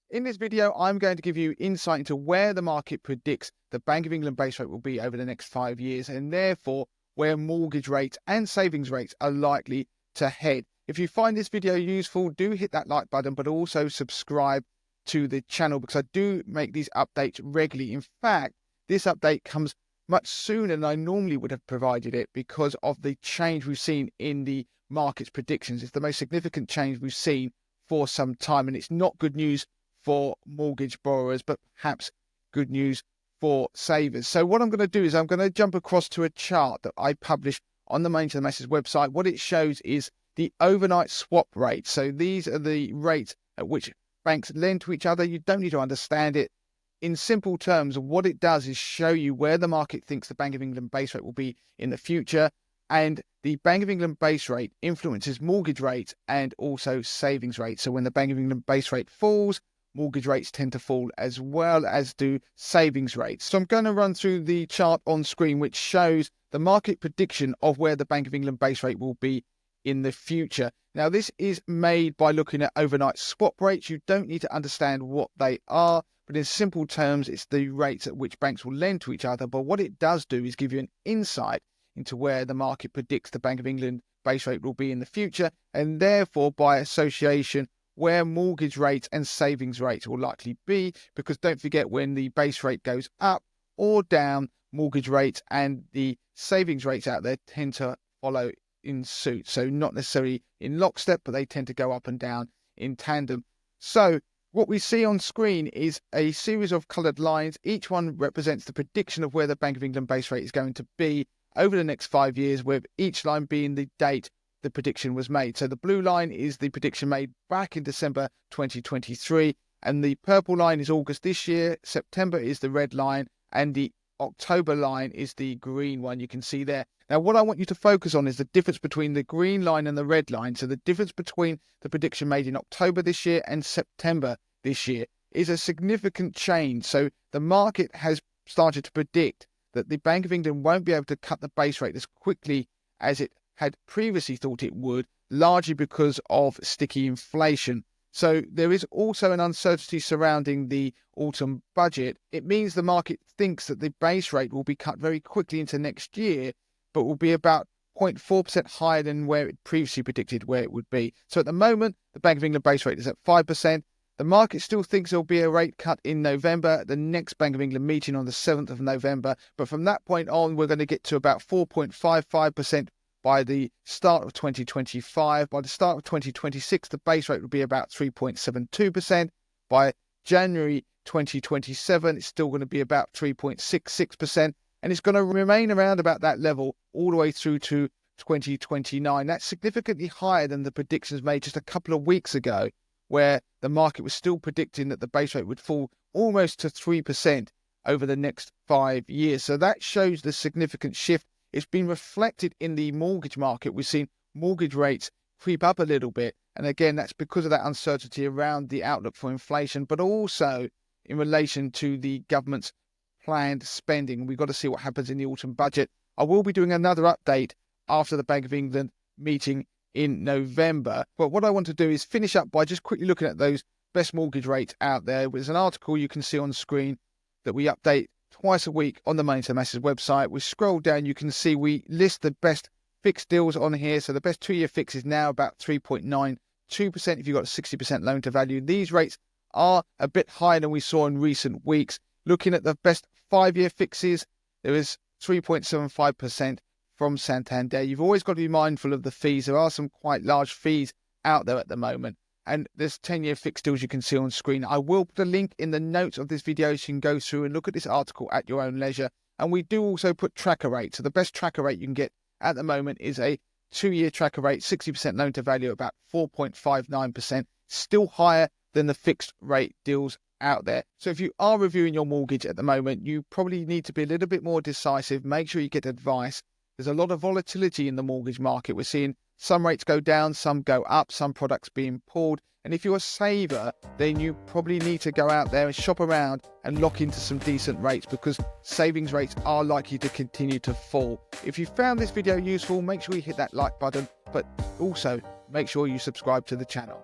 In this video, I'm going to give you insight into where the market predicts the Bank of England base rate will be over the next 5 years, and therefore where mortgage rates and savings rates are likely to head. If you find this video useful, do hit that like button, but also subscribe to the channel because I do make these updates regularly. In fact, this update comes much sooner than I normally would have provided it because of the change we've seen in the market's predictions. It's the most significant change we've seen for some time, and it's not good news for mortgage borrowers, but perhaps good news for savers. So what I'm going to do is I'm going to jump across to a chart that I published on the Main to the Masses website. What it shows is the overnight swap rate. So these are the rates at which banks lend to each other. You don't need to understand it. In simple terms, what it does is show you where the market thinks the Bank of England base rate will be in the future. And the Bank of England base rate influences mortgage rates and also savings rates. So when the Bank of England base rate falls, mortgage rates tend to fall as well as do savings rates. So I'm going to run through the chart on screen, which shows the market prediction of where the Bank of England base rate will be in the future. Now, this is made by looking at overnight swap rates. You don't need to understand what they are, but in simple terms, it's the rates at which banks will lend to each other. But what it does do is give you an insight into where the market predicts the Bank of England base rate will be in the future, and therefore, by association, where mortgage rates and savings rates will likely be, because don't forget, when the base rate goes up or down, mortgage rates and the savings rates out there tend to follow in suit. So not necessarily in lockstep, but they tend to go up and down in tandem. So what we see on screen is a series of coloured lines. Each one represents the prediction of where the Bank of England base rate is going to be over the next 5 years, with each line being the date the prediction was made. So the blue line is the prediction made back in December 2023, and the purple line is August this year, September is the red line, and the October line is the green one you can see there. Now, what I want you to focus on is the difference between the green line and the red line. So the difference between the prediction made in October this year and September this year is a significant change. So the market has started to predict that the Bank of England won't be able to cut the base rate as quickly as it had previously thought it would, largely because of sticky inflation. So there is also an uncertainty surrounding the autumn budget. It means the market thinks that the base rate will be cut very quickly into next year, but will be about 0.4% higher than where it previously predicted where it would be. So at the moment, the Bank of England base rate is at 5%. The market still thinks there will be a rate cut in November, the next Bank of England meeting on the 7th of November. But from that point on, we're going to get to about 4.55% by the start of 2025. By the start of 2026, the base rate will be about 3.72%. By January 2027, it's still going to be about 3.66%. And it's going to remain around about that level all the way through to 2029. That's significantly higher than the predictions made just a couple of weeks ago, where the market was still predicting that the base rate would fall almost to 3% over the next 5 years. So that shows the significant shift. It's been reflected in the mortgage market. We've seen mortgage rates creep up a little bit. And again, that's because of that uncertainty around the outlook for inflation, but also in relation to the government's planned spending. We've got to see what happens in the autumn budget. I will be doing another update after the Bank of England meeting in November. But what I want to do is finish up by just quickly looking at those best mortgage rates out there. There's an article you can see on screen that we update twice a week on the Main to the Masses website. We scroll down, you can see we list the best fixed deals on here. So the best 2-year fix is now about 3.92% if you've got a 60% loan to value. These rates are a bit higher than we saw in recent weeks. Looking at the best 5-year fixes, there is 3.75% from Santander. You've always got to be mindful of the fees. There are some quite large fees out there at the moment. And there's 10-year fixed deals you can see on screen. I will put a link in the notes of this video so you can go through and look at this article at your own leisure. And we do also put tracker rates. So the best tracker rate you can get at the moment is a 2-year tracker rate, 60% loan to value, about 4.59%. Still higher than the fixed rate deals out there. So if you are reviewing your mortgage at the moment, you probably need to be a little bit more decisive. Make sure you get advice. There's a lot of volatility in the mortgage market. We're seeing some rates go down, some go up, some products being pulled. And if you're a saver, then you probably need to go out there and shop around and lock into some decent rates, because savings rates are likely to continue to fall. If you found this video useful, make sure you hit that like button, but also make sure you subscribe to the channel.